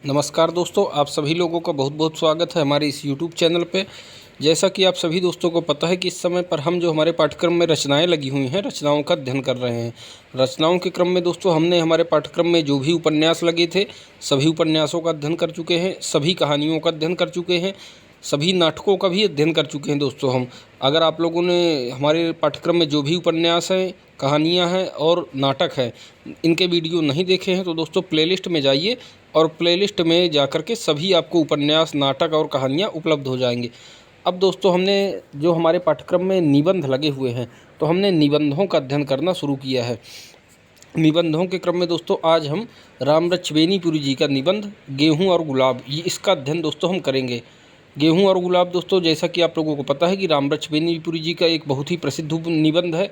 नमस्कार दोस्तों, आप सभी लोगों का बहुत बहुत स्वागत है हमारे इस YouTube चैनल पे। जैसा कि आप सभी दोस्तों को पता है कि इस समय पर हम जो हमारे पाठ्यक्रम में रचनाएं लगी हुई हैं, रचनाओं का अध्ययन कर रहे हैं। रचनाओं के क्रम में दोस्तों हमने हमारे पाठ्यक्रम में जो भी उपन्यास लगे थे, सभी उपन्यासों का अध्ययन कर चुके हैं, सभी कहानियों का अध्ययन कर चुके हैं, सभी नाटकों का भी अध्ययन कर चुके हैं दोस्तों हम। अगर आप लोगों ने हमारे पाठ्यक्रम में जो भी उपन्यास हैं, कहानियाँ हैं और नाटक हैं, इनके वीडियो नहीं देखे हैं तो दोस्तों प्लेलिस्ट में जाइए और प्लेलिस्ट में जाकर के सभी आपको उपन्यास, नाटक और कहानियाँ उपलब्ध हो जाएंगे। अब दोस्तों हमने जो हमारे पाठ्यक्रम में निबंध लगे हुए हैं, तो हमने निबंधों का अध्ययन करना शुरू किया है। निबंधों के क्रम में दोस्तों आज हम रामवृक्ष बेनीपुरी जी का निबंध गेहूं और गुलाब, ये इसका अध्ययन दोस्तों हम करेंगे। गेहूं और गुलाब दोस्तों, जैसा कि आप लोगों को पता है कि रामवृक्ष बेनीपुरी जी का एक बहुत ही प्रसिद्ध निबंध है।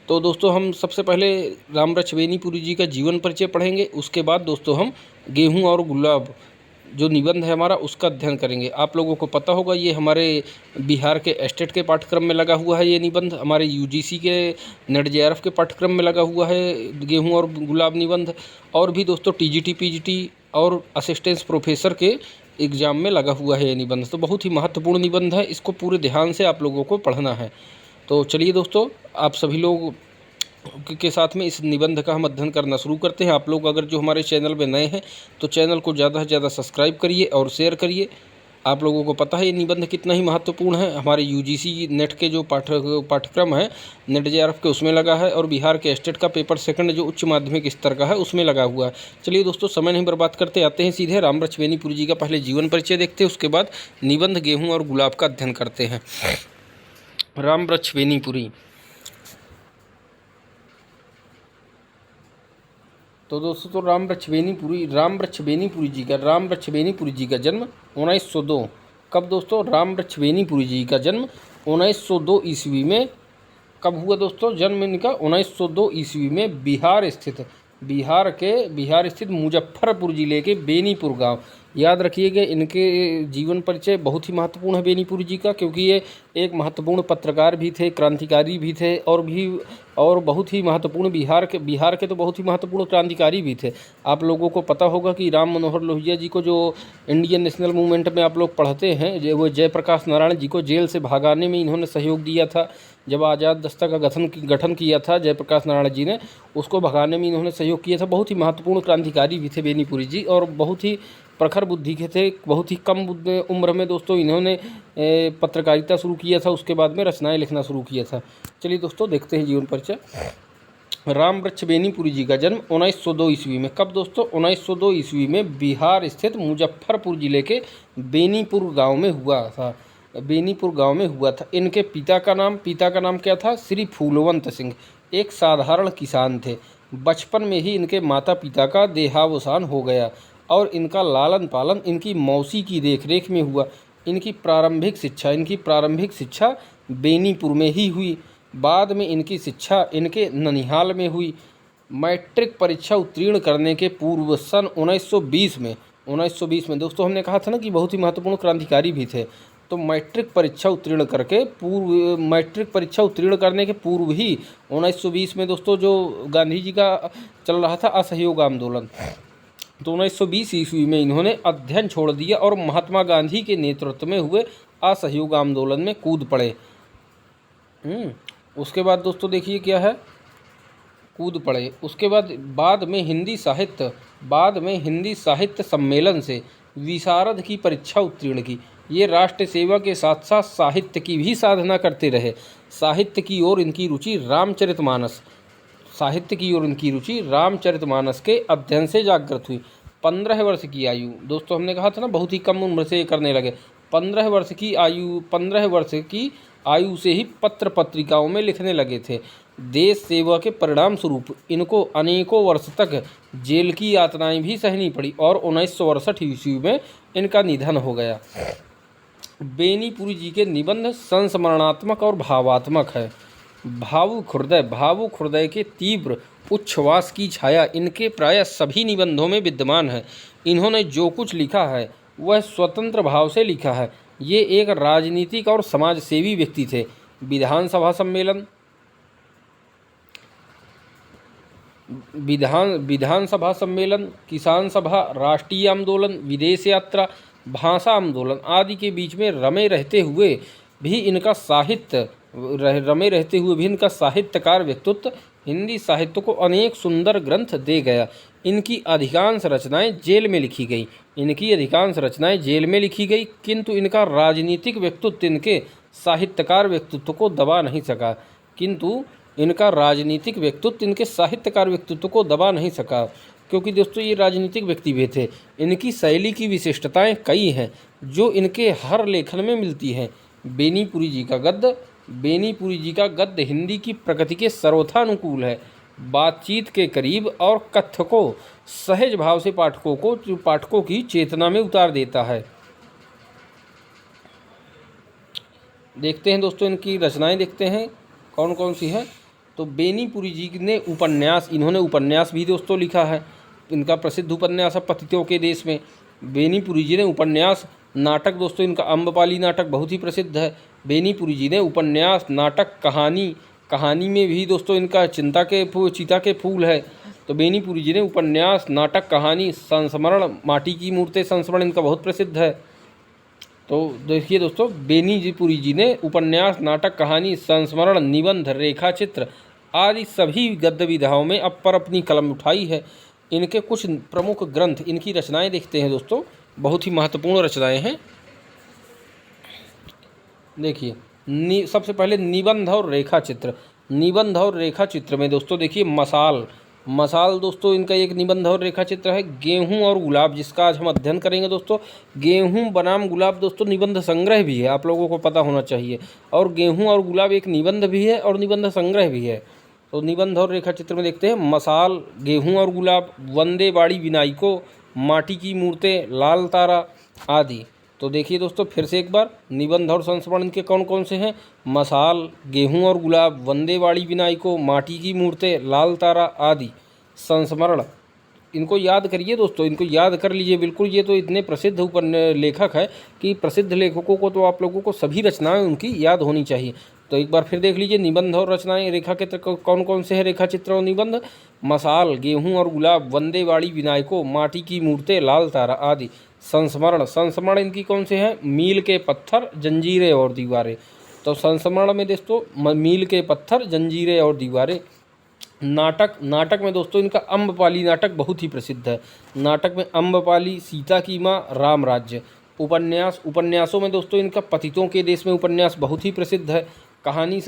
तो दोस्तों हम सबसे पहले रामवृक्ष बेनीपुरी जी का जीवन परिचय पढ़ेंगे, उसके बाद दोस्तों हम गेहूं और गुलाब जो निबंध है हमारा, उसका अध्ययन करेंगे। आप लोगों को पता होगा ये हमारे बिहार के एस्टेट के पाठ्यक्रम में लगा हुआ है। ये निबंध हमारे यूजीसी के नेट जेआरएफ के पाठ्यक्रम में लगा हुआ है, गेहूं और गुलाब निबंध। और भी दोस्तों टीजीटी, पीजीटी और असिस्टेंस प्रोफेसर के एग्ज़ाम में लगा हुआ है ये निबंध। तो बहुत ही महत्वपूर्ण निबंध है, इसको पूरे ध्यान से आप लोगों को पढ़ना है। तो चलिए दोस्तों, आप सभी लोग के साथ में इस निबंध का हम अध्ययन करना शुरू करते हैं। आप लोग अगर जो हमारे चैनल पे नए हैं तो चैनल को ज़्यादा से ज़्यादा सब्सक्राइब करिए और शेयर करिए। आप लोगों को पता है ये निबंध कितना ही महत्वपूर्ण है। हमारे यूजीसी नेट के जो पाठ्यक्रम है नेट जेआरएफ के, उसमें लगा है, और बिहार के स्टेट का पेपर सेकंड जो उच्च माध्यमिक स्तर का है उसमें लगा हुआ है। चलिए दोस्तों, समय नहीं बर्बाद करते, आते हैं सीधे रामवृक्ष बेनीपुरी जी का पहले जीवन परिचय देखते हैं, उसके बाद निबंध गेहूँ और गुलाब का अध्ययन करते हैं। रामवृक्ष बेनीपुरी। तो दोस्तों, तो रामवृक्ष बेनीपुरी जी का जन्म 1902। कब दोस्तों? रामवृक्ष बेनीपुरी जी का जन्म 1902 ईस्वी में कब हुआ दोस्तों? जन्म इनका 1902 ईस्वी में बिहार स्थित मुजफ्फरपुर जिले के बेनीपुर गांव। याद रखिएगा, इनके जीवन परिचय बहुत ही महत्वपूर्ण है बेनीपुरी जी का, क्योंकि ये एक महत्वपूर्ण पत्रकार भी थे, क्रांतिकारी भी थे, और बहुत ही महत्वपूर्ण बिहार के तो बहुत ही महत्वपूर्ण क्रांतिकारी भी थे। आप लोगों को पता होगा कि राम मनोहर लोहिया जी को जो इंडियन नेशनल मूवमेंट में आप लोग पढ़ते हैं, वो जयप्रकाश नारायण जी को जेल से भगाने में इन्होंने सहयोग दिया था। जब आज़ाद दस्ता का गठन किया था जयप्रकाश नारायण जी ने, उसको भगाने में इन्होंने सहयोग किया था। बहुत ही महत्वपूर्ण क्रांतिकारी भी थे बेनीपुरी जी, और बहुत ही प्रखर बुद्धि के थे। बहुत ही कम उम्र में दोस्तों इन्होंने पत्रकारिता शुरू किया था, उसके बाद में रचनाएं लिखना शुरू किया था। चलिए दोस्तों, देखते हैं जीवन परिचय। रामवृक्ष बेनीपुरी जी का जन्म 1902 ईस्वी में। कब दोस्तों? 1902 ईस्वी में बिहार स्थित मुजफ्फरपुर जिले के बेनीपुर गांव में हुआ था। इनके पिता का नाम क्या था? श्री फूलवंत सिंह। एक साधारण किसान थे। बचपन में ही इनके माता पिता का देहावसान हो गया और इनका लालन पालन इनकी मौसी की देखरेख में हुआ। इनकी प्रारंभिक शिक्षा बेनीपुर में ही हुई। बाद में इनकी शिक्षा इनके ननिहाल में हुई। मैट्रिक परीक्षा उत्तीर्ण करने के पूर्व सन 1920 में दोस्तों, हमने कहा था ना कि बहुत ही महत्वपूर्ण क्रांतिकारी भी थे। तो मैट्रिक परीक्षा उत्तीर्ण करने के पूर्व ही 1920 में दोस्तों, जो गांधी जी का चल रहा था असहयोग आंदोलन, तो 1920 ईस्वी में इन्होंने अध्ययन छोड़ दिया और महात्मा गांधी के नेतृत्व में हुए असहयोग आंदोलन में कूद पड़े। उसके बाद दोस्तों देखिए क्या है, कूद पड़े। उसके बाद में हिंदी साहित्य सम्मेलन से विशारद की परीक्षा उत्तीर्ण की। ये राष्ट्र सेवा के साथ साथ साहित्य की भी साधना करते रहे। साहित्य की ओर इनकी रुचि रामचरितमानस के अध्ययन से जागृत हुई। 15 वर्ष की आयु, दोस्तों हमने कहा था ना बहुत ही कम उम्र से करने लगे। 15 वर्ष की आयु से ही पत्र पत्रिकाओं में लिखने लगे थे। देश सेवा के परिणाम स्वरूप इनको अनेकों वर्ष तक जेल की यातनाएं भी सहनी पड़ी और 1968 ईस्वी में इनका निधन हो गया। बेनीपुरी जी के निबंध संस्मरणात्मक और भावात्मक है। भावुक हृदय के तीव्र उच्छ्वास की छाया इनके प्रायः सभी निबंधों में विद्यमान है। इन्होंने जो कुछ लिखा है वह स्वतंत्र भाव से लिखा है। ये एक राजनीतिक और समाज सेवी व्यक्ति थे। विधानसभा सम्मेलन, विधानसभा सम्मेलन, किसान सभा, राष्ट्रीय आंदोलन, विदेश यात्रा, भाषा आंदोलन आदि के बीच में रमे रहते हुए भी इनका साहित्यकार व्यक्तित्व हिंदी साहित्य को अनेक सुंदर ग्रंथ दे गया। इनकी अधिकांश रचनाएं जेल में लिखी गई, किंतु इनका राजनीतिक व्यक्तित्व इनके साहित्यकार व्यक्तित्व को दबा नहीं सका, क्योंकि दोस्तों ये राजनीतिक व्यक्ति भी थे। इनकी शैली की विशिष्टताएं कई हैं जो इनके हर लेखन में मिलती हैं। बेनीपुरी जी का गद्य हिंदी की प्रकृति के सर्वथानुकूल है, बातचीत के करीब और कथ्य को सहज भाव से पाठकों की चेतना में उतार देता है। देखते हैं दोस्तों इनकी रचनाएं, देखते हैं कौन कौन सी है। तो बेनीपुरी जी ने इन्होंने उपन्यास भी दोस्तों लिखा है। इनका प्रसिद्ध उपन्यास है पतितों के देश में। बेनीपुरी जी ने उपन्यास, नाटक दोस्तों इनका अम्बपाली नाटक बहुत ही प्रसिद्ध है। बेनीपुरी जी ने उपन्यास, नाटक, कहानी में भी दोस्तों इनका चीता के फूल है। तो बेनीपुरी जी ने उपन्यास, नाटक, कहानी, संस्मरण, माटी की मूर्तें संस्मरण इनका बहुत प्रसिद्ध है। तो देखिए दोस्तों, बेनीपुरी जी ने उपन्यास, नाटक, कहानी, संस्मरण, निबंध, रेखाचित्र आदि सभी गद्य विधाओं में अब पर अपनी कलम उठाई है। इनके कुछ प्रमुख ग्रंथ, इनकी रचनाएं देखते हैं दोस्तों, बहुत ही महत्वपूर्ण रचनाएं हैं। देखिए, सबसे पहले निबंध और रेखाचित्र में दोस्तों देखिए मसाल दोस्तों इनका एक निबंध और रेखाचित्र है। गेहूं और गुलाब, जिसका आज हम अध्ययन करेंगे दोस्तों। गेहूं बनाम गुलाब दोस्तों निबंध संग्रह भी है, आप लोगों को पता होना चाहिए। और गेहूं और गुलाब एक निबंध भी है और निबंध संग्रह भी है। तो निबंध और रेखाचित्र में देखते हैं मसाल, गेहूं और गुलाब, वंदे बाड़ी विनायको, माटी की मूर्तें, लाल तारा आदि। तो देखिए दोस्तों फिर से एक बार, निबंध और संस्मरण इनके कौन कौन से हैं? मसाल, गेहूं और गुलाब, वंदे बाड़ी विनायको, माटी की मूर्तें, लाल तारा आदि। संस्मरण, इनको याद करिए दोस्तों, इनको याद कर लीजिए बिल्कुल। ये तो इतने प्रसिद्ध लेखक है कि प्रसिद्ध लेखकों को तो आप लोगों को सभी रचनाएं उनकी याद होनी चाहिए। तो एक बार फिर देख लीजिए, निबंध और रचनाएं, रेखाचित्र कौन कौन से हैं? रेखाचित्र और निबंध, मसाल, गेहूं और गुलाब, वंदे बाड़ी विनायको, माटी की मूर्तें, लाल तारा आदि। संस्मरण इनकी कौन से हैं? मील के पत्थर, जंजीरें और दीवारें। तो संस्मरण में दोस्तों मील के पत्थर, जंजीरें और दीवारें। नाटक में दोस्तों इनका अम्बपाली नाटक बहुत ही प्रसिद्ध है। नाटक में अम्बपाली, सीता की माँ, राम राज्य। उपन्यासों में दोस्तों इनका पतितों के देश में उपन्यास बहुत ही प्रसिद्ध है। कहानी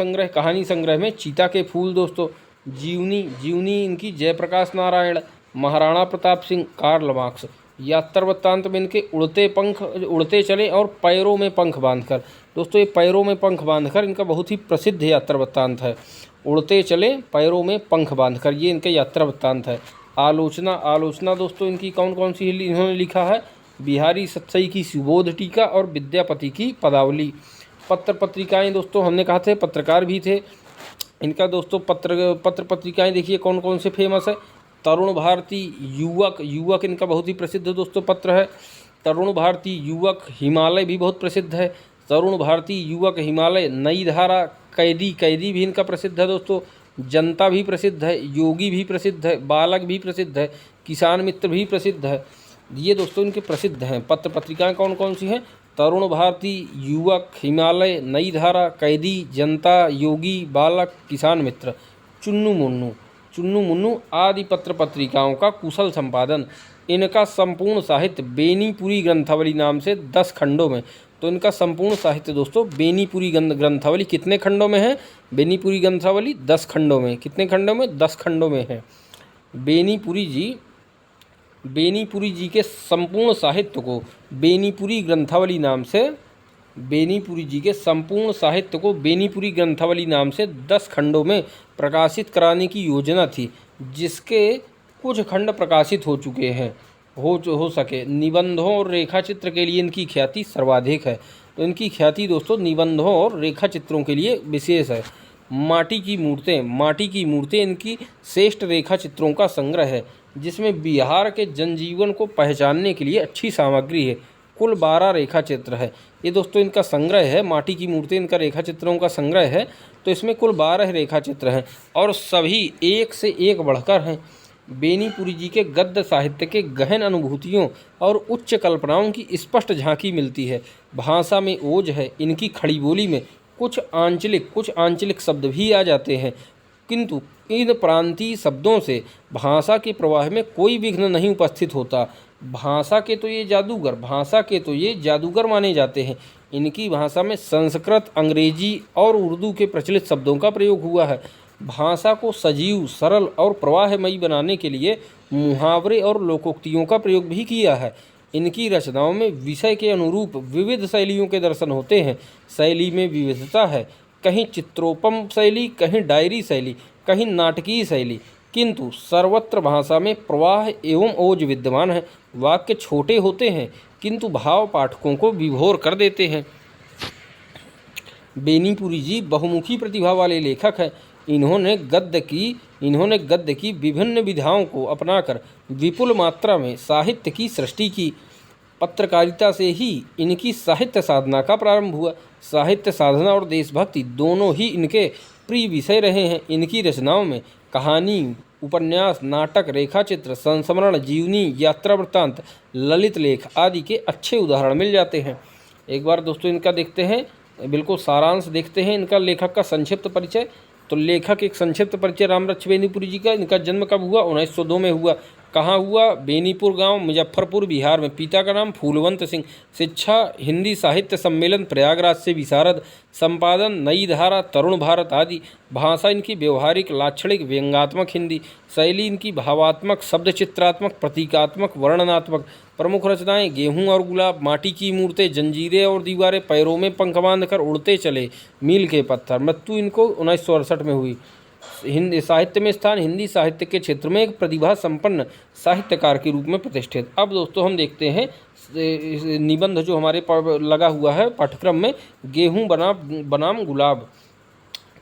संग्रह में चीता के फूल दोस्तों। जीवनी इनकी जयप्रकाश नारायण, महाराणा प्रताप सिंह, कार्ल मार्क्स। यात्रा वृत्तांत में इनके उड़ते चले और पैरों में पंख बांधकर। दोस्तों ये पैरों में पंख बांधकर इनका बहुत ही प्रसिद्ध यात्रा वृत्तांत है। उड़ते चले पैरों में पंख बांधकर, ये इनका यात्रा वृत्तांत है। आलोचना दोस्तों इनकी कौन कौन सी इन्होंने लिखा है? बिहारी सत्सई की सुबोध टीका और विद्यापति की पदावली। पत्र पत्रिकाएं दोस्तों हमने कहा थे, पत्रकार भी थे। इनका दोस्तों पत्र पत्रिकाएं देखिए कौन कौन से फेमस है। तरुण भारती, युवक इनका बहुत ही प्रसिद्ध दोस्तों पत्र है। तरुण भारती, युवक, हिमालय भी बहुत प्रसिद्ध है। तरुण भारती, युवक, हिमालय, नई धारा, कैदी भी इनका प्रसिद्ध है दोस्तों। जनता भी प्रसिद्ध है, योगी भी प्रसिद्ध है, बालक भी प्रसिद्ध है, किसान मित्र भी प्रसिद्ध है। ये दोस्तों इनके प्रसिद्ध हैं। पत्र पत्रिकाएं कौन कौन सी हैं? तरुण भारती, युवक, हिमालय, नई धारा, कैदी, जनता, योगी, बालक, किसान मित्र। चुन्नू मुन्नू आदि पत्र पत्रिकाओं का कुशल संपादन। इनका संपूर्ण साहित्य बेनीपुरी ग्रंथावली नाम से 10 खंडों में। तो इनका संपूर्ण साहित्य दोस्तों बेनीपुरी ग्रंथावली कितने खंडों में है? बेनीपुरी ग्रंथावली 10 खंडों में। कितने खंडों में? 10 खंडों में है। बेनीपुरी जी के संपूर्ण साहित्य को बेनीपुरी ग्रंथावली नाम से 10 खंडों में प्रकाशित कराने की योजना थी, जिसके कुछ खंड प्रकाशित हो चुके हैं। हो सके। निबंधों और रेखाचित्र के लिए इनकी ख्याति सर्वाधिक है। तो इनकी ख्याति दोस्तों निबंधों और रेखाचित्रों के लिए विशेष है। माटी की मूर्तें इनकी श्रेष्ठ रेखाचित्रों का संग्रह है, जिसमें बिहार के जनजीवन को पहचानने के लिए अच्छी सामग्री है। कुल 12 रेखा चित्र है। ये दोस्तों इनका संग्रह है, माटी की मूर्ति इनका रेखा चित्रों का संग्रह है। तो इसमें कुल 12 रेखा चित्र हैं और सभी एक से एक बढ़कर हैं। बेनीपुरी जी के गद्य साहित्य के गहन अनुभूतियों और उच्च कल्पनाओं की स्पष्ट झांकी मिलती है। भाषा में ओज है, इनकी खड़ी बोली में कुछ आंचलिक शब्द भी आ जाते हैं, किंतु इन प्रांतीय शब्दों से भाषा के प्रवाह में कोई विघ्न नहीं उपस्थित होता। भाषा के तो ये जादूगर माने जाते हैं। इनकी भाषा में संस्कृत, अंग्रेजी और उर्दू के प्रचलित शब्दों का प्रयोग हुआ है। भाषा को सजीव, सरल और प्रवाहमयी बनाने के लिए मुहावरे और लोकोक्तियों का प्रयोग भी किया है। इनकी रचनाओं में विषय के अनुरूप विविध शैलियों के दर्शन होते हैं। शैली में विविधता है, कहीं चित्रोपम शैली, कहीं डायरी शैली, कहीं नाटकीय शैली, किंतु सर्वत्र भाषा में प्रवाह एवं ओज विद्यमान है। वाक्य छोटे होते हैं किंतु भाव पाठकों को विभोर कर देते हैं। बेनीपुरी जी बहुमुखी प्रतिभा वाले लेखक हैं। इन्होंने गद्य की विभिन्न विधाओं को अपनाकर विपुल मात्रा में साहित्य की सृष्टि की। पत्रकारिता से ही इनकी साहित्य साधना का प्रारंभ हुआ। साहित्य साधना और देशभक्ति दोनों ही इनके प्रिय विषय रहे हैं। इनकी रचनाओं में कहानी, उपन्यास, नाटक, रेखाचित्र, संस्मरण, जीवनी, यात्रा वृत्तांत, ललित लेख आदि के अच्छे उदाहरण मिल जाते हैं। एक बार दोस्तों इनका देखते हैं, बिल्कुल सारांश देखते हैं इनका लेखक का संक्षिप्त परिचय। तो लेखक एक संक्षिप्त परिचय रामरक्ष बेनीपुरी जी का। इनका जन्म कब हुआ? 1902 में हुआ। कहाँ हुआ? बेनीपुर गांव, मुजफ्फरपुर, बिहार में। पिता का नाम फूलवंत सिंह। शिक्षा हिंदी साहित्य सम्मेलन प्रयागराज से विशारद। संपादन नई धारा, तरुण भारत आदि। भाषा इनकी व्यवहारिक, लाक्षणिक, व्यंग्यात्मक हिंदी। शैली इनकी भावात्मक, शब्द चित्रात्मक, प्रतीकात्मक, वर्णनात्मक। प्रमुख रचनाएं गेहूं और गुलाब, माटी की मूर्तें, जंजीरें और दीवारें, पैरों में पंख बांधकर उड़ते चले, मील के पत्थर। मृत्यु इनको 1968 में हुई। हिंदी साहित्य में स्थान, हिंदी साहित्य के क्षेत्र में एक प्रतिभा संपन्न साहित्यकार के रूप में प्रतिष्ठित। अब दोस्तों हम देखते हैं निबंध जो हमारे लगा हुआ है पाठ्यक्रम में, गेहूं बनाम गुलाब।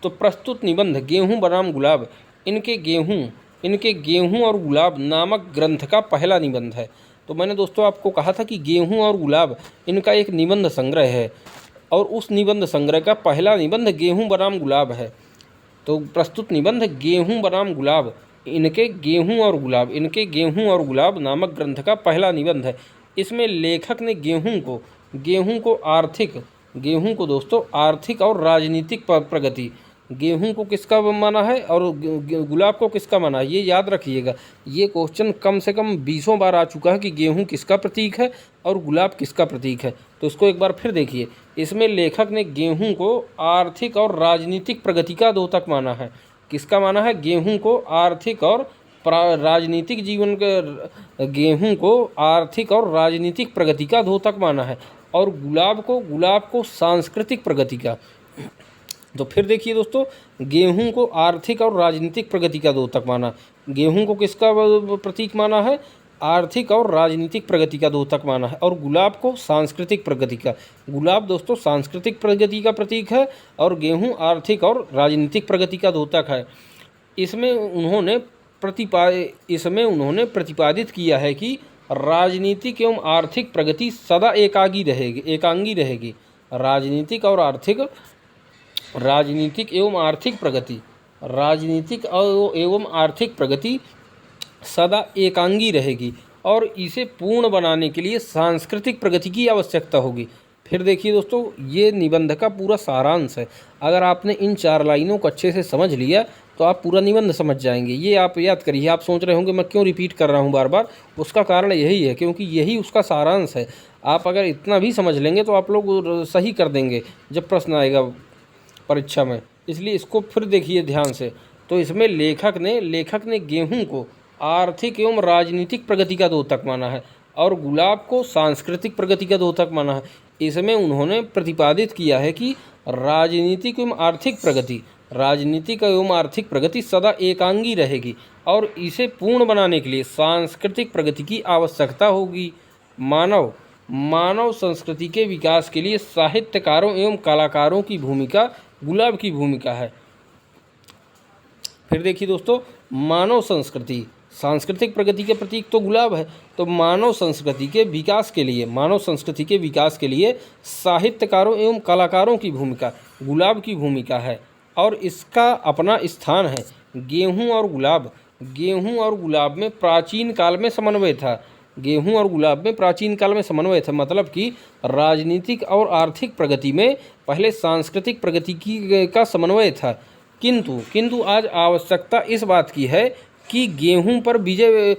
तो प्रस्तुत निबंध गेहूं बनाम गुलाब इनके गेहूं और गुलाब नामक ग्रंथ का पहला निबंध है। तो मैंने दोस्तों आपको कहा था कि गेहूं और गुलाब इनका एक निबंध संग्रह है और उस निबंध संग्रह का पहला निबंध गेहूं बनाम गुलाब है। तो प्रस्तुत निबंध गेहूं बनाम गुलाब इनके गेहूं और गुलाब नामक ग्रंथ का पहला निबंध है। इसमें लेखक ने गेहूं को दोस्तों आर्थिक और राजनीतिक प्रगति, गेहूं को किसका माना है और गुलाब को किसका माना है, ये याद रखिएगा। ये क्वेश्चन कम से कम 20 बार आ चुका है कि गेहूं किसका प्रतीक है और गुलाब किसका प्रतीक है। तो इसको एक बार फिर देखिए। इसमें लेखक ने गेहूं को आर्थिक और राजनीतिक प्रगति का द्योतक माना है। किसका माना है? गेहूं को आर्थिक और राजनीतिक जीवन का, गेहूं को आर्थिक और राजनीतिक प्रगति का द्योतक माना है और गुलाब को सांस्कृतिक प्रगति का। तो फिर देखिए दोस्तों, गेहूं को आर्थिक और राजनीतिक प्रगति का द्योतक माना, गेहूं को किसका प्रतीक माना है? आर्थिक और राजनीतिक प्रगति का द्योतक माना है और गुलाब को सांस्कृतिक प्रगति का। गुलाब दोस्तों सांस्कृतिक प्रगति का प्रतीक है और गेहूं आर्थिक और राजनीतिक प्रगति का द्योतक है। इसमें उन्होंने प्रतिपादित किया है कि राजनीतिक एवं आर्थिक प्रगति सदा एकांगी रहेगी। राजनीतिक एवं आर्थिक प्रगति सदा एकांगी रहेगी और इसे पूर्ण बनाने के लिए सांस्कृतिक प्रगति की आवश्यकता होगी। फिर देखिए दोस्तों, ये निबंध का पूरा सारांश है। अगर आपने इन 4 लाइनों को अच्छे से समझ लिया तो आप पूरा निबंध समझ जाएंगे। ये आप याद करिए। आप सोच रहे होंगे मैं क्यों रिपीट कर रहा हूँ बार बार, उसका कारण यही है क्योंकि यही उसका सारांश है। आप अगर इतना भी समझ लेंगे तो आप लोग सही कर देंगे जब प्रश्न आएगा परीक्षा में। इसलिए इसको फिर देखिए ध्यान से। तो इसमें लेखक ने गेहूं को आर्थिक एवं राजनीतिक प्रगति का द्योतक माना है और गुलाब को सांस्कृतिक प्रगति का द्योतक माना है। इसमें उन्होंने प्रतिपादित किया है कि राजनीतिक एवं आर्थिक प्रगति सदा एकांगी रहेगी और इसे पूर्ण बनाने के लिए सांस्कृतिक प्रगति की आवश्यकता होगी। मानव संस्कृति के विकास के लिए साहित्यकारों एवं कलाकारों की भूमिका गुलाब की भूमिका है। फिर देखिए दोस्तों, मानव संस्कृति सांस्कृतिक प्रगति के प्रतीक तो गुलाब है। तो मानव संस्कृति के विकास के लिए साहित्यकारों एवं कलाकारों की भूमिका गुलाब की भूमिका है और इसका अपना स्थान है। गेहूँ और गुलाब में प्राचीन काल में समन्वय था। मतलब कि राजनीतिक और आर्थिक प्रगति में पहले सांस्कृतिक प्रगति का समन्वय था, किंतु आज आवश्यकता इस बात की है कि गेहूं पर विजय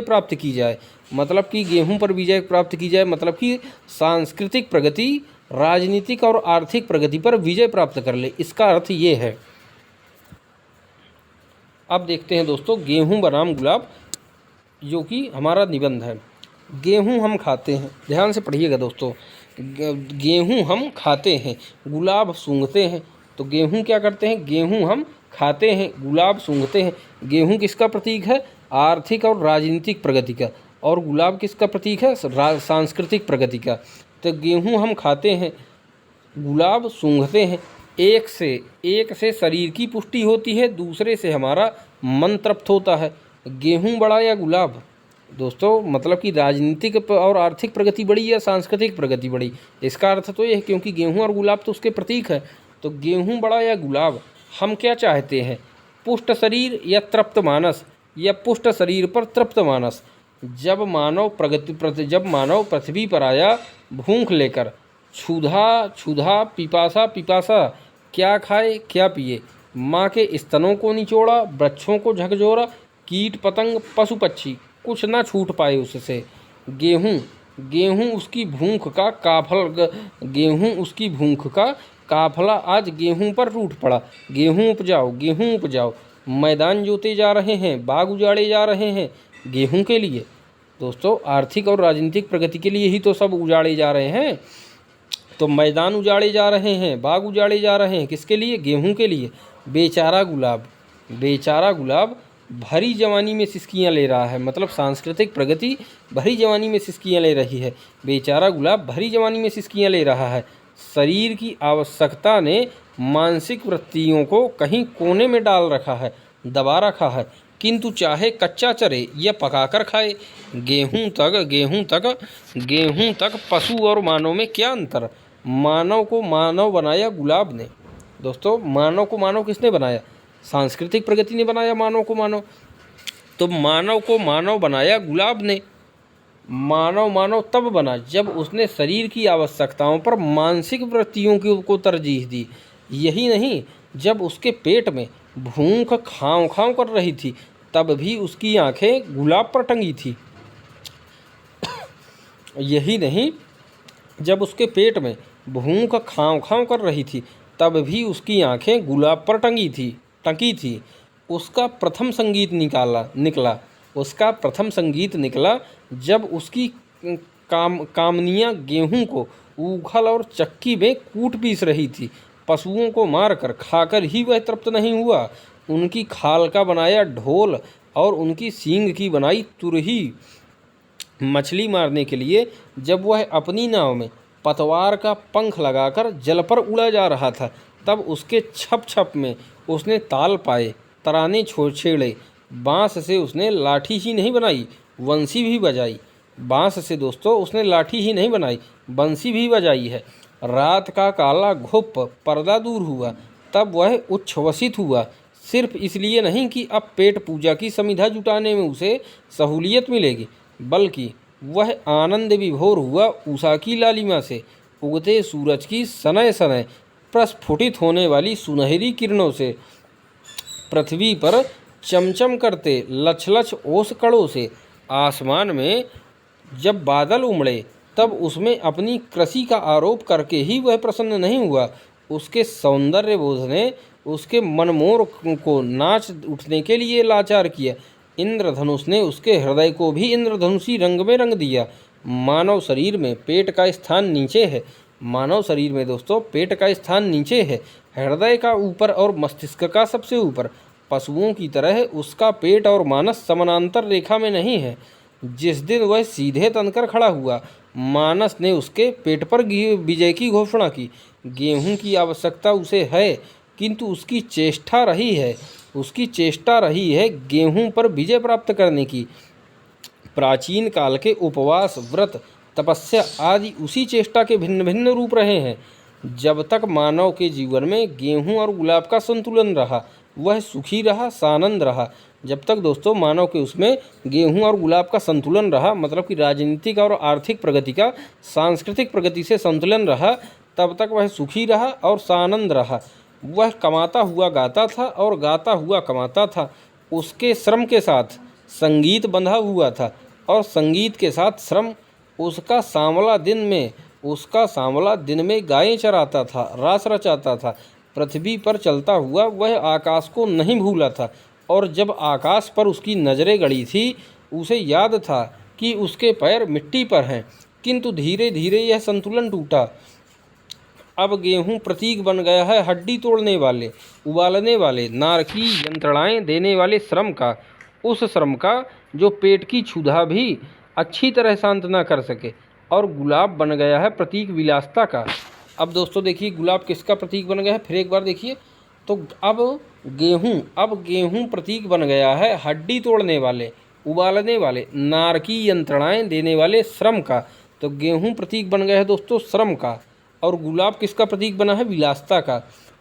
प्राप्त की जाए। मतलब कि सांस्कृतिक प्रगति राजनीतिक और आर्थिक प्रगति पर विजय प्राप्त कर ले, इसका अर्थ ये है। अब देखते हैं दोस्तों गेहूं बनाम गुलाब, जो कि हमारा निबंध है। गेहूं हम खाते हैं, ध्यान से पढ़िएगा दोस्तों। गेहूं हम खाते हैं, गुलाब सूंघते हैं। तो गेहूं क्या करते हैं? गेहूं हम खाते हैं, गुलाब सूंघते हैं। गेहूं किसका प्रतीक है? आर्थिक और राजनीतिक प्रगति का। और गुलाब किसका प्रतीक है? सांस्कृतिक प्रगति का। तो गेहूं हम खाते हैं, गुलाब सूंघते हैं। एक से शरीर की पुष्टि होती है, दूसरे से हमारा मन तृप्त होता है। गेहूं बड़ा या गुलाब? दोस्तों मतलब कि राजनीतिक और आर्थिक प्रगति बड़ी या सांस्कृतिक प्रगति बड़ी, इसका अर्थ तो ये है, क्योंकि गेहूं और गुलाब तो उसके प्रतीक है। तो गेहूं बड़ा या गुलाब? हम क्या चाहते हैं? पुष्ट शरीर या तृप्त मानस, या पुष्ट शरीर पर तृप्त मानस। जब मानव पृथ्वी पर आया भूख लेकर, क्षुधा पिपासा, क्या खाए क्या पिए, माँ के स्तनों को निचोड़ा, वृक्षों को झकझोरा, कीट पतंग पशु पक्षी कुछ ना छूट पाए उससे। गेहूं उसकी भूख का काफला आज गेहूं पर टूट पड़ा। गेहूं उपजाओ, मैदान जोते जा रहे हैं, बाग उजाड़े जा रहे हैं, गेहूं के लिए। दोस्तों आर्थिक और राजनीतिक प्रगति के लिए ही तो सब उजाड़े जा रहे हैं। तो मैदान उजाड़े जा रहे हैं, बाग उजाड़े जा रहे हैं, किसके लिए? गेहूं के लिए। बेचारा गुलाब भरी जवानी में सिसकियां ले रहा है। मतलब सांस्कृतिक प्रगति भरी जवानी में सिसकियां ले रही है। बेचारा गुलाब भरी जवानी में सिसकियां ले रहा है। शरीर की आवश्यकता ने मानसिक वृत्तियों को कहीं कोने में डाल रखा है, दबा रखा है। किंतु चाहे कच्चा चरे या पकाकर खाए, गेहूं तक पशु और मानव में क्या अंतर? मानव को मानव बनाया गुलाब ने। दोस्तों मानव को मानव किसने बनाया? सांस्कृतिक प्रगति ने बनाया मानव को मानव। तो मानव को मानव बनाया गुलाब ने। मानव तब बना जब उसने शरीर की आवश्यकताओं पर मानसिक वृत्तियों को तरजीह दी। यही नहीं, जब उसके पेट में भूख खाँव कर रही थी, तब भी उसकी आंखें गुलाब पर टंगी थी। यही नहीं, जब उसके पेट में भूख खाँव कर रही थी, तब भी उसकी आंखें गुलाब पर टंकी थी। उसका प्रथम संगीत निकला जब उसकी कामनियाँ गेहूं को ऊखल और चक्की में कूट पीस रही थी। पशुओं को मारकर खाकर ही वह तृप्त नहीं हुआ, उनकी खाल का बनाया ढोल और उनकी सींग की बनाई तुरही मछली मारने के लिए जब वह अपनी नाव में पतवार का पंख लगाकर जल पर उड़ा जा रहा था, तब उसके छप में उसने ताल पाए, तराने छेड़े। बाँस से उसने लाठी ही नहीं बनाई, बंसी भी बजाई। बाँस से दोस्तों उसने लाठी ही नहीं बनाई, बंसी भी बजाई है। रात का काला घुप पर्दा दूर हुआ, तब वह उच्छ्वसित हुआ। सिर्फ इसलिए नहीं कि अब पेट पूजा की समिधा जुटाने में उसे सहूलियत मिलेगी, बल्कि वह आनंद विभोर हुआ उषा की लालिमा से, उगते सूरज की सनय प्रस्फुटित होने वाली सुनहरी किरणों से, पृथ्वी पर चमचम करते लछ ओस कणों से। आसमान में जब बादल उमड़े, तब उसमें अपनी कृषि का आरोप करके ही वह प्रसन्न नहीं हुआ। उसके सौंदर्य बोध ने उसके मनमोर को नाच उठने के लिए लाचार किया। इंद्रधनुष ने उसके हृदय को भी इंद्रधनुषी रंग में रंग दिया। मानव शरीर में पेट का स्थान नीचे है। मानव शरीर में दोस्तों पेट का स्थान नीचे है, हृदय का ऊपर और मस्तिष्क का सबसे ऊपर। पशुओं की तरह उसका पेट और मानस समानांतर रेखा में नहीं है। जिस दिन वह सीधे तनकर खड़ा हुआ, मानस ने उसके पेट पर विजय की घोषणा की। गेहूं की आवश्यकता उसे है, किंतु उसकी चेष्टा रही है उसकी चेष्टा रही है गेहूं पर विजय प्राप्त करने की। प्राचीन काल के उपवास, व्रत, तपस्या आदि उसी चेष्टा के भिन्न भिन्न रूप रहे हैं। जब तक मानव के जीवन में गेहूं और गुलाब का संतुलन रहा, वह सुखी रहा, सानंद रहा। जब तक दोस्तों मानव के उसमें गेहूं और गुलाब का संतुलन रहा, मतलब कि राजनीतिक और आर्थिक प्रगति का सांस्कृतिक प्रगति से संतुलन रहा, तब तक वह सुखी रहा और सानंद रहा। वह कमाता हुआ गाता था और गाता हुआ कमाता था। उसके श्रम के साथ संगीत बंधा हुआ था और संगीत के साथ श्रम। उसका सांवला दिन में गायें चराता था, रास रचाता था। पृथ्वी पर चलता हुआ वह आकाश को नहीं भूला था, और जब आकाश पर उसकी नज़रें गड़ी थी, उसे याद था कि उसके पैर मिट्टी पर हैं। किंतु धीरे धीरे यह संतुलन टूटा। अब गेहूं प्रतीक बन गया है हड्डी तोड़ने वाले, उबालने वाले, नारकी यंत्रणाएं देने वाले श्रम का, उस श्रम का जो पेट की क्षुधा भी अच्छी तरह शांत ना कर सके। और गुलाब बन गया है प्रतीक विलासिता का। अब दोस्तों देखिए गुलाब किसका प्रतीक बन गया है, फिर एक बार देखिए तो अब गेहूं प्रतीक बन गया है हड्डी तोड़ने वाले, उबालने वाले, नारकी यंत्रणाएं देने वाले श्रम का। तो गेहूं प्रतीक बन गया है दोस्तों श्रम का, और गुलाब किसका प्रतीक बना है, विलासिता का।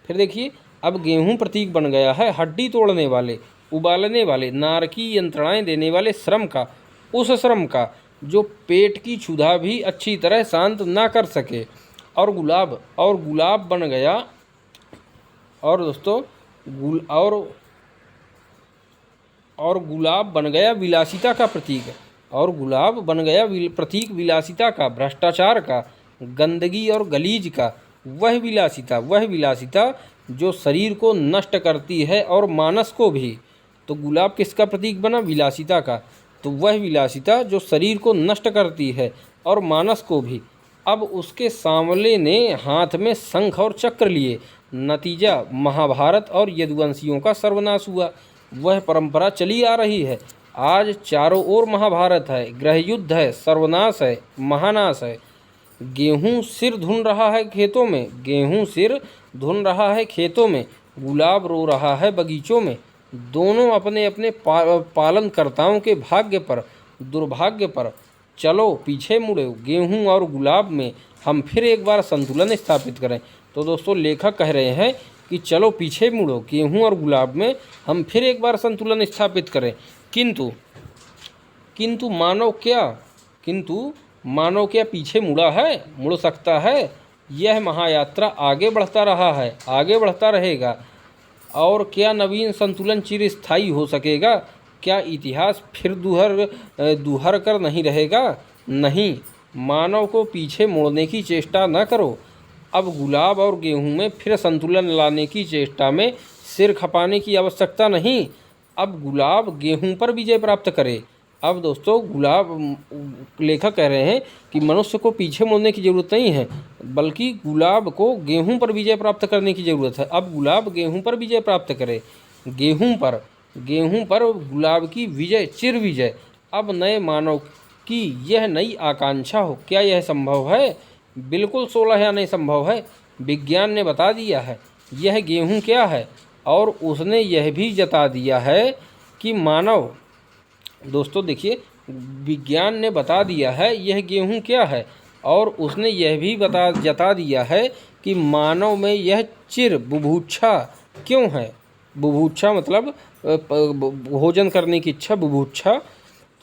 फिर देखिए अब गेहूं प्रतीक बन गया है हड्डी तोड़ने वाले, उबालने वाले, नारकी यंत्रणाएं देने वाले श्रम का, उस श्रम का जो पेट की क्षुधा भी अच्छी तरह शांत ना कर सके। और गुलाब बन गया, और दोस्तों गुलाब बन गया विलासिता का प्रतीक, और गुलाब बन गया प्रतीक विलासिता का, भ्रष्टाचार का, गंदगी और गलीज का। वह विलासिता जो शरीर को नष्ट करती है और मानस को भी। तो गुलाब किसका प्रतीक बना, विलासिता का। तो वह विलासिता जो शरीर को नष्ट करती है और मानस को भी। अब उसके सांवले ने हाथ में शंख और चक्र लिए। नतीजा महाभारत और यदुवंशियों का सर्वनाश हुआ। वह परंपरा चली आ रही है। आज चारों ओर महाभारत है, गृह युद्ध है, सर्वनाश है, महानाश है। गेहूं सिर धुन रहा है खेतों में, गुलाब रो रहा है बगीचों में। दोनों अपने अपने पालनकर्ताओं के दुर्भाग्य पर चलो पीछे मुड़ो। गेहूं और गुलाब में हम फिर एक बार संतुलन स्थापित करें। तो दोस्तों लेखक कह रहे हैं कि चलो पीछे मुड़ो, गेहूं और गुलाब में हम फिर एक बार संतुलन स्थापित करें। किंतु मानव क्या पीछे मुड़ सकता है? यह महायात्रा आगे बढ़ता रहेगा। और क्या नवीन संतुलन चिरस्थायी हो सकेगा? क्या इतिहास फिर दुहर कर नहीं रहेगा? नहीं, मानव को पीछे मोड़ने की चेष्टा न करो। अब गुलाब और गेहूं में फिर संतुलन लाने की चेष्टा में सिर खपाने की आवश्यकता नहीं। अब गुलाब गेहूं पर विजय प्राप्त करे। अब दोस्तों लेखक कह रहे हैं कि मनुष्य को पीछे मुड़ने की ज़रूरत नहीं है, बल्कि गुलाब को गेहूं पर विजय प्राप्त करने की ज़रूरत है। अब गुलाब गेहूं पर विजय प्राप्त करे। गेहूं पर गुलाब की विजय, चिर विजय। अब नए मानव की यह नई आकांक्षा हो। क्या यह संभव है? बिल्कुल 16 आने संभव है। विज्ञान ने बता दिया है यह गेहूं क्या है, और उसने यह भी जता दिया है कि मानव, दोस्तों देखिए विज्ञान ने बता दिया है यह गेहूं क्या है, और उसने यह भी जता दिया है कि मानव में यह चिर बुभुक्षा क्यों है। बुभुक्षा मतलब भोजन करने की इच्छा, बुभुक्षा।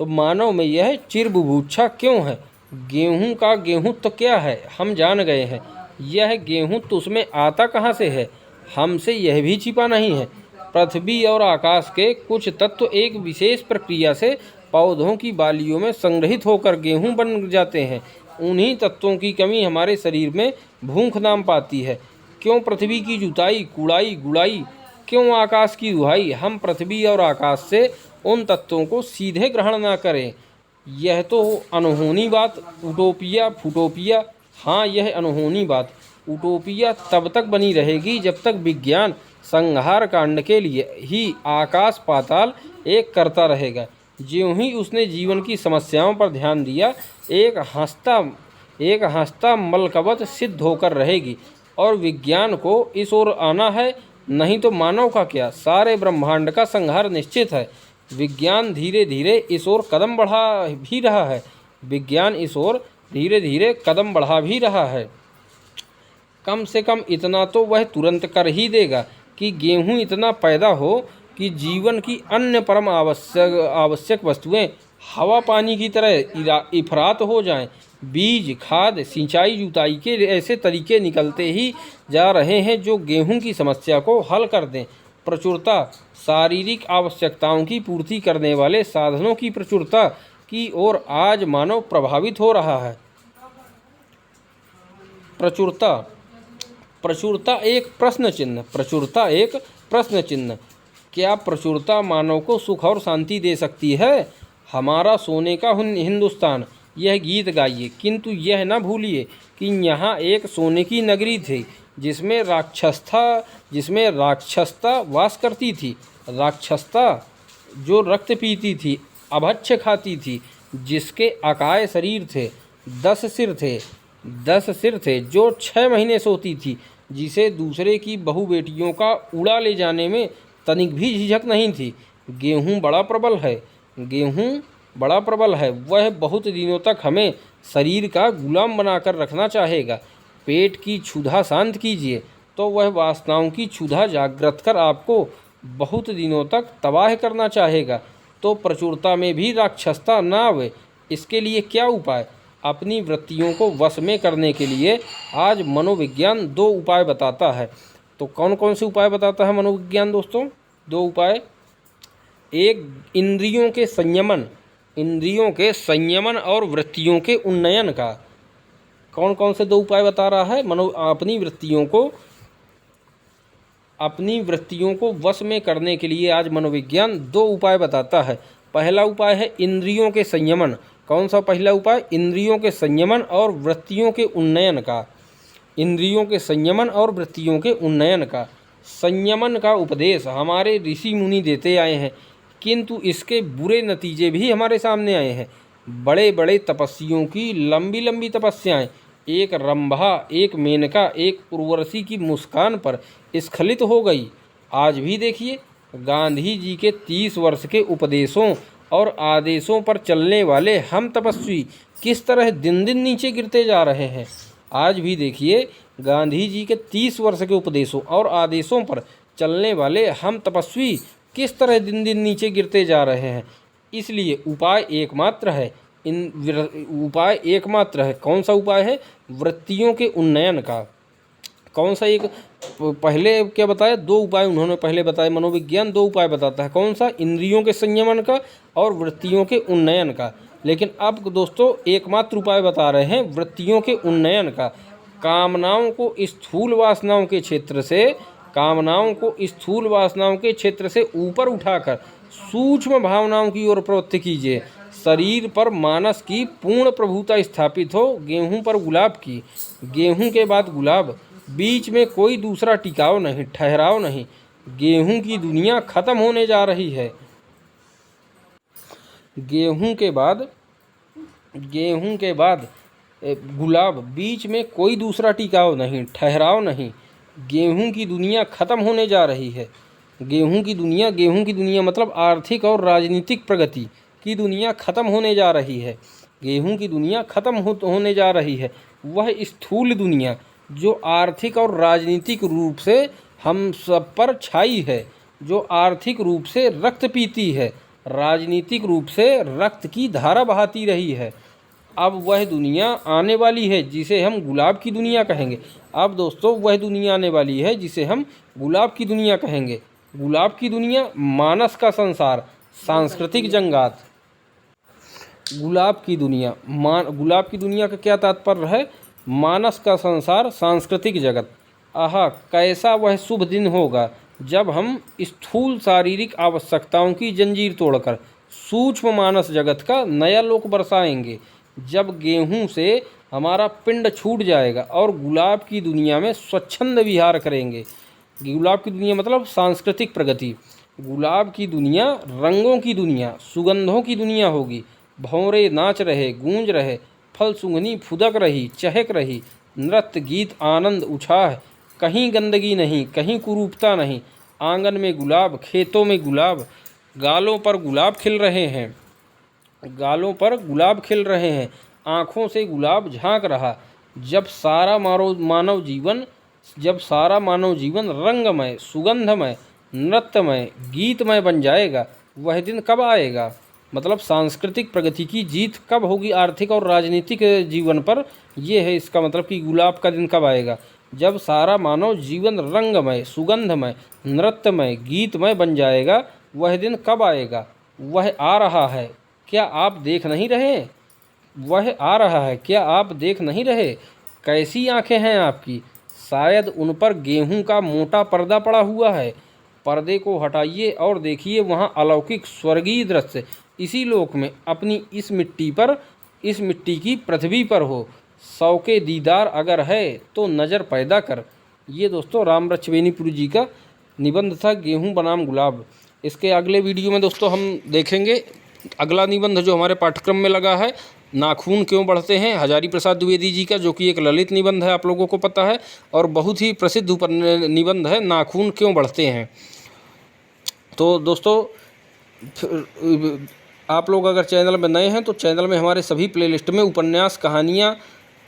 तो मानव में यह चिर बुभुक्षा क्यों है? गेहूं का गेहूं तो क्या है हम जान गए हैं। यह गेहूं तो उसमें आता कहाँ से है, हमसे यह भी छिपा नहीं है। पृथ्वी और आकाश के कुछ तत्व एक विशेष प्रक्रिया से पौधों की बालियों में संग्रहित होकर गेहूं बन जाते हैं। उन्हीं तत्वों की कमी हमारे शरीर में भूख नाम पाती है। क्यों पृथ्वी की जुताई, कुड़ाई, गुड़ाई, क्यों आकाश की दुहाई? हम पृथ्वी और आकाश से उन तत्वों को सीधे ग्रहण ना करें। यह तो अनहोनी बात, उटोपिया फुटोपिया। हाँ, यह अनहोनी बात, उटोपिया तब तक बनी रहेगी जब तक विज्ञान संहार कांड के लिए ही आकाश पाताल एक करता रहेगा। ज्यों ही उसने जीवन की समस्याओं पर ध्यान दिया, एक हंसता मलकवत सिद्ध होकर रहेगी। और विज्ञान को इस ओर आना है नहीं तो मानव का क्या, सारे ब्रह्मांड का संहार निश्चित है। विज्ञान धीरे धीरे इस ओर कदम बढ़ा भी रहा है। विज्ञान इस ओर धीरे धीरे कदम बढ़ा भी रहा है। कम से कम इतना तो वह तुरंत कर ही देगा कि गेहूं इतना पैदा हो कि जीवन की अन्य परम आवश्यक वस्तुएं हवा पानी की तरह इफरात हो जाएं। बीज, खाद, सिंचाई, जुताई के ऐसे तरीके निकलते ही जा रहे हैं जो गेहूं की समस्या को हल कर दें। प्रचुरता, शारीरिक आवश्यकताओं की पूर्ति करने वाले साधनों की प्रचुरता की ओर आज मानव प्रभावित हो रहा है। प्रचुरता प्रचुरता एक प्रश्न चिन्ह। प्रचुरता एक प्रश्न चिन्ह। क्या प्रचुरता मानव को सुख और शांति दे सकती है? हमारा सोने का हिंदुस्तान, यह गीत गाइए, किंतु यह न भूलिए कि यहाँ एक सोने की नगरी थी जिसमें राक्षसता वास करती थी। राक्षसता जो रक्त पीती थी, अभक्ष्य खाती थी, जिसके अकाय शरीर थे, 10 सिर थे, 10 सिर थे, जो 6 महीने सोती थी, जिसे दूसरे की बहू बेटियों का उड़ा ले जाने में तनिक भी झिझक नहीं थी। गेहूं बड़ा प्रबल है, गेहूं बड़ा प्रबल है। वह बहुत दिनों तक हमें शरीर का गुलाम बनाकर रखना चाहेगा। पेट की क्षुधा शांत कीजिए तो वह वासनाओं की क्षुधा जागृत कर आपको बहुत दिनों तक तबाह करना चाहेगा। तो प्रचुरता में भी राक्षसता न आवे, इसके लिए क्या उपाय? अपनी वृत्तियों को वश में करने के लिए आज मनोविज्ञान 2 उपाय बताता है। तो कौन कौन से उपाय बताता है मनोविज्ञान दोस्तों? 2 उपाय। एक, इंद्रियों के संयमन और वृत्तियों के उन्नयन का। कौन कौन से 2 उपाय बता रहा है? अपनी वृत्तियों को वश में करने के लिए आज मनोविज्ञान 2 उपाय बताता है। पहला उपाय है इंद्रियों के संयमन। कौन सा पहला उपाय? इंद्रियों के संयमन और वृत्तियों के उन्नयन का। इंद्रियों के संयमन और वृत्तियों के उन्नयन का। संयमन का उपदेश हमारे ऋषि मुनि देते आए हैं, किंतु इसके बुरे नतीजे भी हमारे सामने आए हैं। बड़े बड़े तपस्वियों की लंबी लंबी तपस्याएं एक रंभा, एक मेनका, एक उर्वशी की मुस्कान पर स्खलित हो गई। आज भी देखिए, गांधी जी के 30 वर्ष के उपदेशों और आदेशों पर चलने वाले हम तपस्वी किस तरह दिन दिन नीचे गिरते जा रहे हैं। आज भी देखिए, गांधी जी के 30 वर्ष के उपदेशों और आदेशों पर चलने वाले हम तपस्वी किस तरह दिन दिन नीचे गिरते जा रहे हैं। इसलिए उपाय एकमात्र है। कौन सा उपाय है? वृत्तियों के उन्नयन का। कौन सा? एक पहले क्या बताया? 2 उपाय उन्होंने पहले बताए। मनोविज्ञान 2 उपाय बताता है। कौन सा? इंद्रियों के संयमन का और वृत्तियों के उन्नयन का। लेकिन अब दोस्तों एकमात्र उपाय बता रहे हैं वृत्तियों के उन्नयन का। कामनाओं को स्थूल वासनाओं के क्षेत्र से ऊपर उठाकर सूक्ष्म भावनाओं की ओर प्रवृत्ति कीजिए। शरीर पर मानस की पूर्ण प्रभुता स्थापित हो। गेहूं पर गुलाब की, गेहूं के बाद गुलाब, बीच में कोई दूसरा टिकाव नहीं, ठहराव नहीं। गेहूं की दुनिया खत्म होने जा रही है। गेहूं के बाद गुलाब, बीच में कोई दूसरा टिकाव नहीं, ठहराव नहीं। गेहूं की दुनिया खत्म होने जा रही है। गेहूं की दुनिया मतलब आर्थिक और राजनीतिक प्रगति की दुनिया खत्म होने जा रही है। गेहूं की दुनिया खत्म होने जा रही है। वह स्थूल दुनिया जो आर्थिक और राजनीतिक रूप से हम सब पर छाई है, जो आर्थिक रूप से रक्त पीती है, राजनीतिक रूप से रक्त की धारा बहाती रही है, अब वह दुनिया आने वाली है जिसे हम गुलाब की दुनिया कहेंगे। अब दोस्तों वह दुनिया आने वाली है जिसे हम गुलाब की दुनिया कहेंगे। गुलाब की दुनिया, मानस का संसार, सांस्कृतिक जंगात। गुलाब की दुनिया का क्या तात्पर्य है? मानस का संसार, सांस्कृतिक जगत। आहा, कैसा वह शुभ दिन होगा जब हम स्थूल शारीरिक आवश्यकताओं की जंजीर तोड़कर सूक्ष्म मानस जगत का नया लोक बरसाएंगे। जब गेहूं से हमारा पिंड छूट जाएगा और गुलाब की दुनिया में स्वच्छंद विहार करेंगे। गुलाब की दुनिया मतलब सांस्कृतिक प्रगति। गुलाब की दुनिया रंगों की दुनिया, सुगंधों की दुनिया होगी। भौरे नाच रहे, गूंज रहे, फल सुंघनी फुदक रही, चहक रही, नृत्य गीत आनंद उत्साह कहीं गंदगी नहीं, कहीं कुरूपता नहीं। आंगन में गुलाब, खेतों में गुलाब, गालों पर गुलाब खिल रहे हैं, गालों पर गुलाब खिल रहे हैं, आँखों से गुलाब झांक रहा। जब सारा मानव जीवन रंगमय, सुगंधमय, नृत्यमय, गीतमय बन जाएगा, वह दिन कब आएगा? मतलब सांस्कृतिक प्रगति की जीत कब होगी आर्थिक और राजनीतिक जीवन पर, ये है इसका मतलब कि गुलाब का दिन कब आएगा। जब सारा मानव जीवन रंगमय, सुगंधमय, नृत्यमय, गीतमय बन जाएगा, वह दिन कब आएगा? वह आ रहा है, क्या आप देख नहीं रहे? वह आ रहा है, क्या आप देख नहीं रहे? कैसी आंखें हैं आपकी, शायद उन पर गेहूं का मोटा पर्दा पड़ा हुआ है। पर्दे को हटाइए और देखिए वहाँ अलौकिक स्वर्गीय दृश्य इसी लोक में अपनी इस मिट्टी की पृथ्वी पर हो। शौके दीदार अगर है तो नज़र पैदा कर। ये दोस्तों रामवृक्ष बेनीपुरी जी का निबंध था, गेहूं बनाम गुलाब। इसके अगले वीडियो में दोस्तों हम देखेंगे अगला निबंध जो हमारे पाठ्यक्रम में लगा है, नाखून क्यों बढ़ते हैं, हजारी प्रसाद द्विवेदी जी का, जो कि एक ललित निबंध है, आप लोगों को पता है, और बहुत ही प्रसिद्ध निबंध है, नाखून क्यों बढ़ते हैं। तो दोस्तों आप लोग अगर चैनल में नए हैं तो चैनल में हमारे सभी प्लेलिस्ट में उपन्यास, कहानियाँ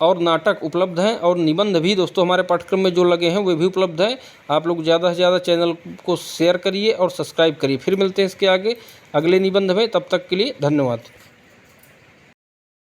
और नाटक उपलब्ध हैं, और निबंध भी दोस्तों हमारे पाठ्यक्रम में जो लगे हैं वे भी उपलब्ध हैं। आप लोग ज़्यादा से ज़्यादा चैनल को शेयर करिए और सब्सक्राइब करिए। फिर मिलते हैं इसके आगे अगले निबंध में, तब तक के लिए धन्यवाद।